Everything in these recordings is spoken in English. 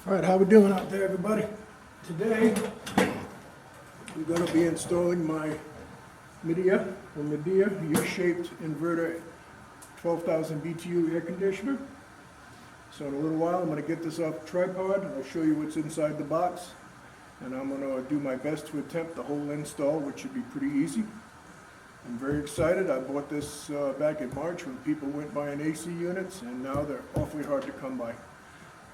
All right, how we doing out there, everybody? Today, we're going to be installing my Midea U-shaped inverter 12,000 BTU air conditioner. So in a little while, I'm going to get this off the tripod. I'll show you what's inside the box. And I'm going to do my best to attempt the whole install, which should be pretty easy. I'm very excited. I bought this back in March when people went buying AC units, and now they're awfully hard to come by.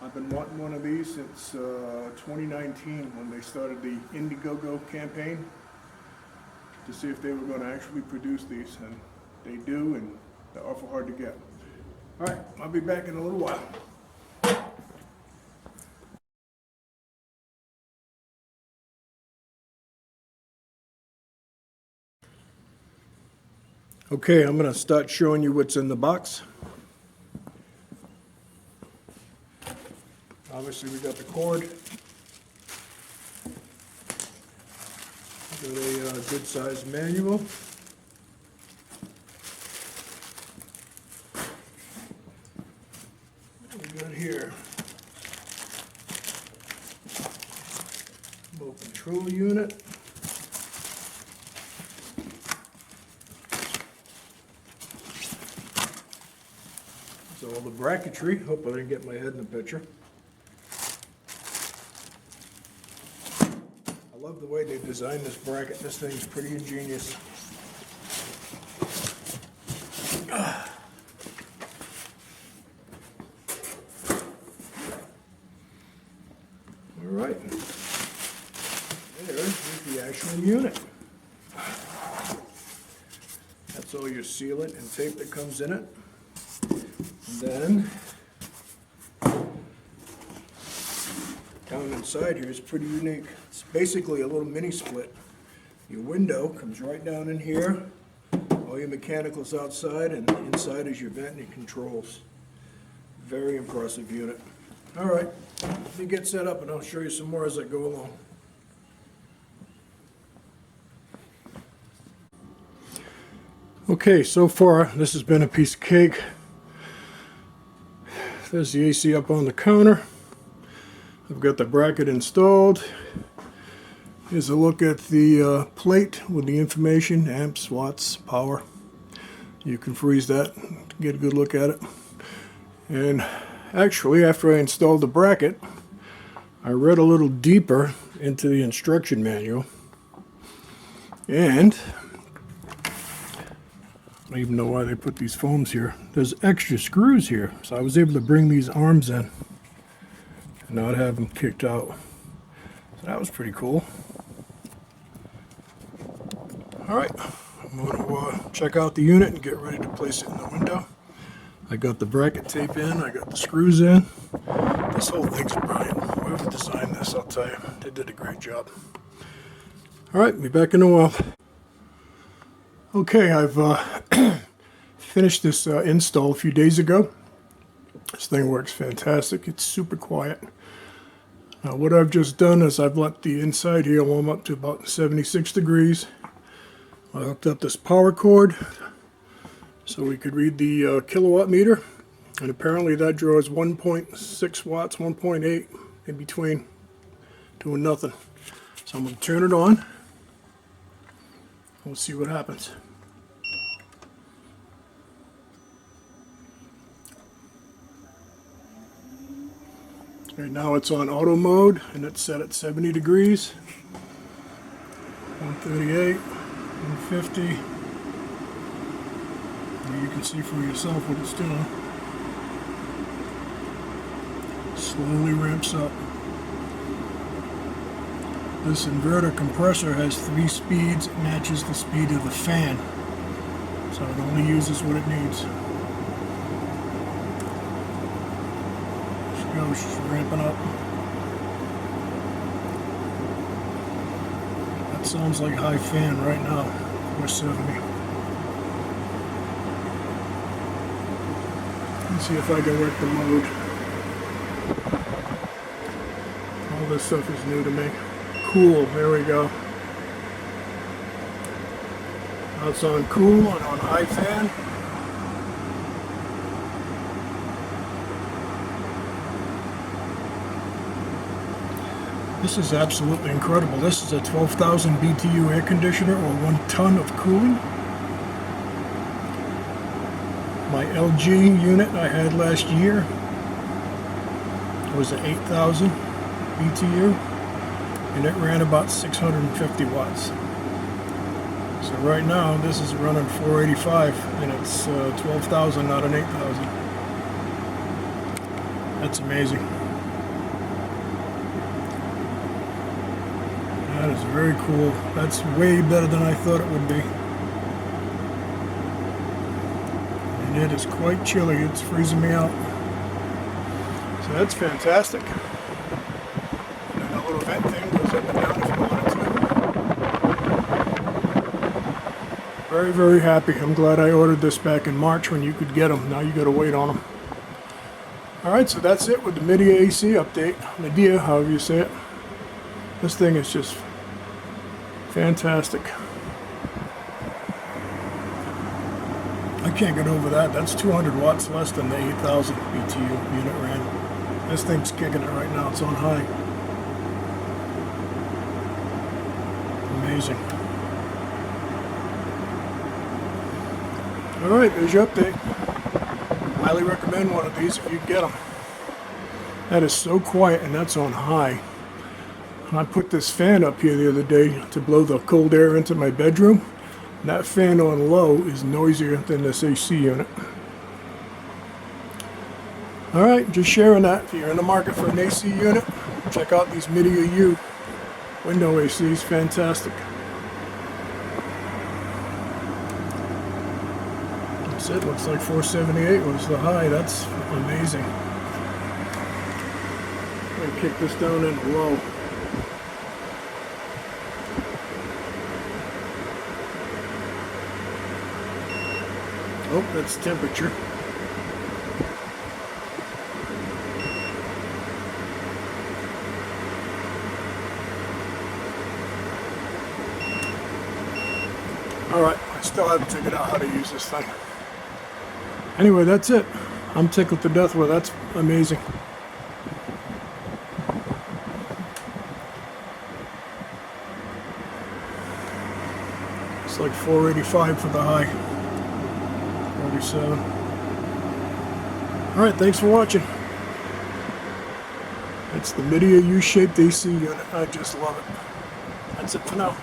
I've been wanting one of these since 2019 when they started the Indiegogo campaign to see if they were going to actually produce these, and they do, and they're awful hard to get. All right, I'll be back in a little while. Okay, I'm going to start showing you what's in the box. Obviously, we got the cord. Got a good-sized manual. What we got here? Remote control unit. So all the bracketry. Hope I didn't get my head in the picture. I love the way they designed this bracket. This thing's pretty ingenious. All right. There's the actual unit. That's all your sealant and tape that comes in it. And then down inside here is pretty unique. It's basically a little mini split. Your window comes right down in here. All your mechanicals outside, and inside is your vent and controls. Very impressive unit. All right, let me get set up and I'll show you some more as I go along. Okay, so far this has been a piece of cake. There's the AC up on the counter. I've got the bracket installed. Here's a look at the plate with the information, amps, watts, power. You can freeze that to get a good look at it. And actually, after I installed the bracket, I read a little deeper into the instruction manual. And I don't even know why they put these foams here. There's extra screws here, so I was able to bring these arms in and not have them kicked out. So that was pretty cool. All right, I'm going to check out the unit and get ready to place it in the window. I got the bracket tape in, I got the screws in. This whole thing's brilliant. Whoever designed this, I'll tell you, they did a great job. All right, be back in a while. Okay, I've finished this install a few days ago. This thing works fantastic. It's super quiet. Now what I've just done is I've let the inside here warm up to about 76 degrees. I hooked up this power cord so we could read the kilowatt meter, and apparently that draws 1.6 watts, 1.8 in between, doing nothing. So I'm going to turn it on. We'll see what happens. Right now it's on auto mode and it's set at 70 degrees. 138, 150. And you can see for yourself what it's doing. Slowly ramps up. This inverter compressor has 3 speeds. It matches the speed of the fan, so it only uses what it needs. There she goes, she's ramping up. That sounds like high fan right now, 470. Let's see if I can work the mode. All this stuff is new to me. Cool, there we go. Now it's on cool and on high fan. This is absolutely incredible. This is a 12,000 BTU air conditioner, or 1 ton of cooling. My LG unit I had last year was an 8,000 BTU, and it ran about 650 watts. So right now this is running 485, and it's 12,000, not an 8,000. That's amazing. That is very cool. That's way better than I thought it would be. And it is quite chilly. It's freezing me out. So that's fantastic. And then a little vent thing goes up and down if you want it to. Very, very happy. I'm glad I ordered this back in March when you could get them. Now you got to wait on them. Alright, so that's it with the Midea AC update. Midea, however you say it. This thing is just fantastic. I can't get over that. That's 200 watts less than the 8,000 BTU unit ran. This thing's kicking it right now. It's on high. Amazing. Alright, there's your update. Highly recommend one of these if you get them. That is so quiet, and that's on high. I put this fan up here the other day to blow the cold air into my bedroom. That fan on low is noisier than this AC unit. Alright, just sharing that. If you're in the market for an AC unit, check out these Midea U window ACs. Fantastic. That's it. Looks like 478 was the high. That's amazing. I'm going to kick this down into low. Oh, that's temperature. Alright, I still haven't figured out how to use this thing. Anyway, that's it. I'm tickled to death with it. That's amazing. It's like 485 for the high. 47. Alright, thanks for watching. It's the Midea U-shaped AC unit. I just love it. That's it for now.